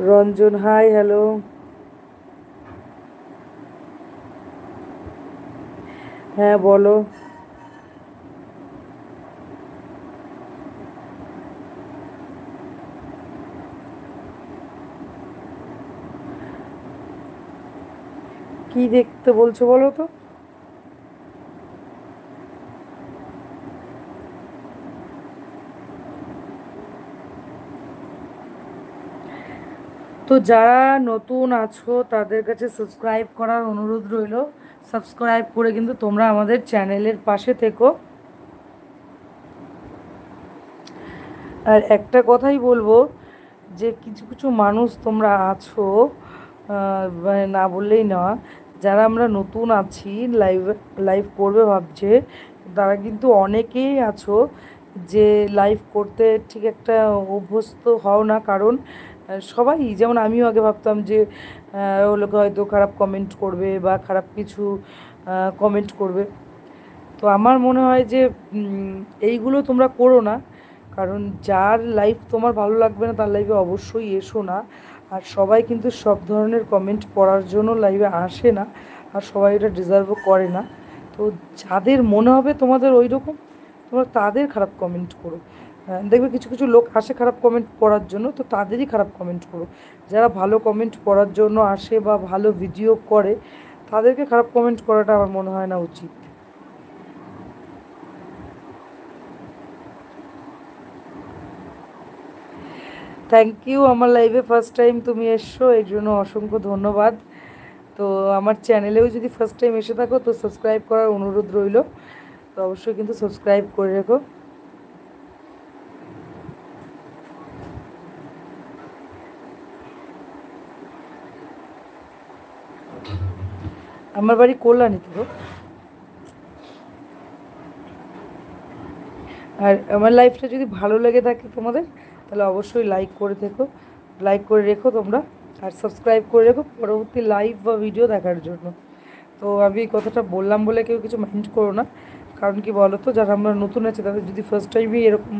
Ranjan hi hello. হ্যাঁ বলো। কি দেখতে বলছো বলো তো? তো যারা নতুন আছো তাদের কাছে সাবস্ক্রাইব করার অনুরোধ রইলো। সাবস্ক্রাইব করে কিন্তু তোমরা আমাদের চ্যানেলের পাশে থেকো। আর একটা কথাই বলবো, যে কিছু কিছু মানুষ তোমরা আছো, মানে না বললেই না, যারা আমরা নতুন আছি, লাইভ লাইভ করবে ভাবছে, তারা কিন্তু অনেকেই আছো যে লাইভ করতে ঠিক একটা অভ্যস্ত হও না। কারণ সবাই, যেমন আমিও আগে ভাবতাম যে ও লোকে হয়তো খারাপ কমেন্ট করবে বা খারাপ কিছু কমেন্ট করবে। তো আমার মনে হয় যে এইগুলো তোমরা করো না। কারণ যার লাইফ তোমার ভালো লাগবে না তার লাইফে অবশ্যই এসো না। আর সবাই কিন্তু সব ধরনের কমেন্ট পড়ার জন্য লাইভে আসে না, আর সবাই এটা ডিজার্ভও করে না। তো যাদের মনে হবে তোমাদের ওই রকম, তোমরা তাদের খারাপ কমেন্ট করো। দেখবে কিছু কিছু লোক আসে খারাপ কমেন্ট পড়ার জন্য, তো তাদেরই খারাপ কমেন্ট করো। যারা ভালো কমেন্ট পড়ার জন্য আসে বা ভালো ভিডিও করে, তাদেরকে খারাপ কমেন্ট করাটা আমার মনে হয় না উচিত। থ্যাংক ইউ, আমার লাইভে ফার্স্ট টাইম তুমি এসছো, এর জন্য অসংখ্য ধন্যবাদ। তো আমার চ্যানেলেও যদি ফার্স্ট টাইম এসে থাকো তো সাবস্ক্রাইব করার অনুরোধ রইলো। তো অবশ্যই কিন্তু সাবস্ক্রাইব করে রেখো। আমার বাড়ি কল্যাণীতে গো। আর আমার লাইফটা যদি ভালো লেগে থাকে তোমাদের, তাহলে অবশ্যই লাইক করে থেকো, লাইক করে রেখো তোমরা। আর সাবস্ক্রাইব করে রেখো পরবর্তী লাইভ বা ভিডিও দেখার জন্য। তো আমি এই কথাটা বললাম বলে কেউ কিছু মাইন্ড করো না। কারণ কি বলো তো, যারা আমরা নতুন আছে তাদের যদি ফার্স্ট টাইমই এরকম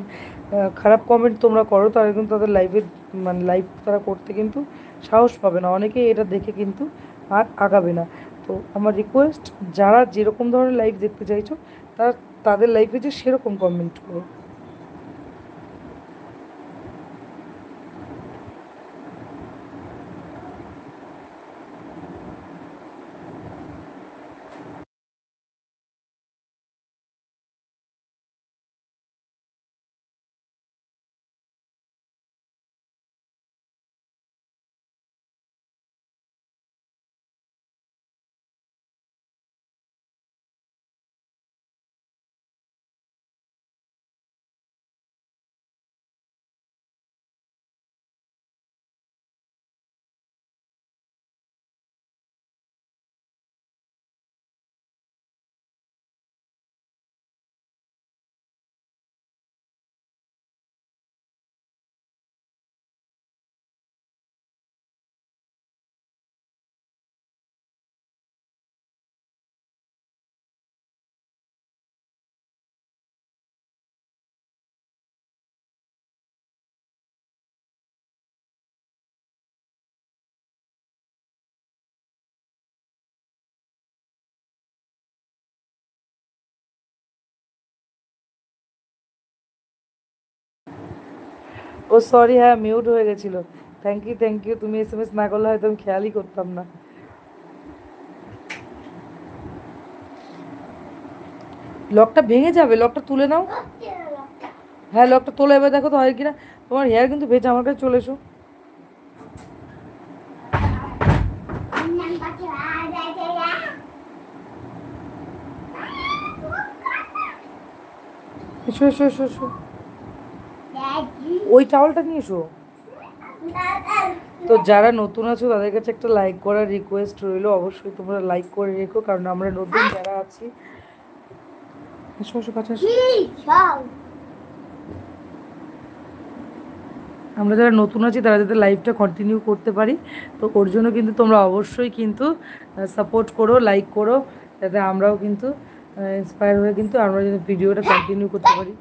খারাপ কমেন্ট তোমরা করো, তাহলে কিন্তু তাদের লাইফে, মানে লাইফ তারা করতে কিন্তু সাহস পাবে না, অনেকেই এটা দেখে কিন্তু আর আগাবে না। তো আমার রিকোয়েস্ট, যারা যেরকম ধরনের লাইফ দেখতে চাইছো, তারা তাদের লাইফে যে সেরকম কমেন্ট করো। ও সরি, হ্যাঁ মিউট হয়ে গেছিলো। থ্যাংক ইউ, থ্যাংক ইউ, তুমি এসএমএস না করলে হয়তো আমি খেয়ালই করতাম না। লকটা ভেঙে যাবে, লকটা তুলে নাও। হ্যাঁ লকটা তোলো, এবার দেখো তো হয় কিনা। তোমার হেয়ার কিন্তু ভেজা, আমার কাছে চলে এসো। এসো এসো এসো এসো, ওই টাওয়ালটা নিয়ে এসো। তো যারা নতুন আছো তাদের কাছে একটা লাইক করার রিকোয়েস্ট রইলো, অবশ্যই তোমরা লাইক করে রেখো, কারণ আমরা নতুন যারা আছি। এসো এসো কাছে এসো। আমরা যারা নতুন আছি তারা যাতে লাইভটা কন্টিনিউ করতে পারি, তো ওর জন্য কিন্তু তোমরা অবশ্যই কিন্তু সাপোর্ট করো, লাইক করো, যাতে আমরাও কিন্তু ইন্সপায়ার হয়ে কিন্তু আমরা যদি ভিডিওটা কন্টিনিউ করতে পারি।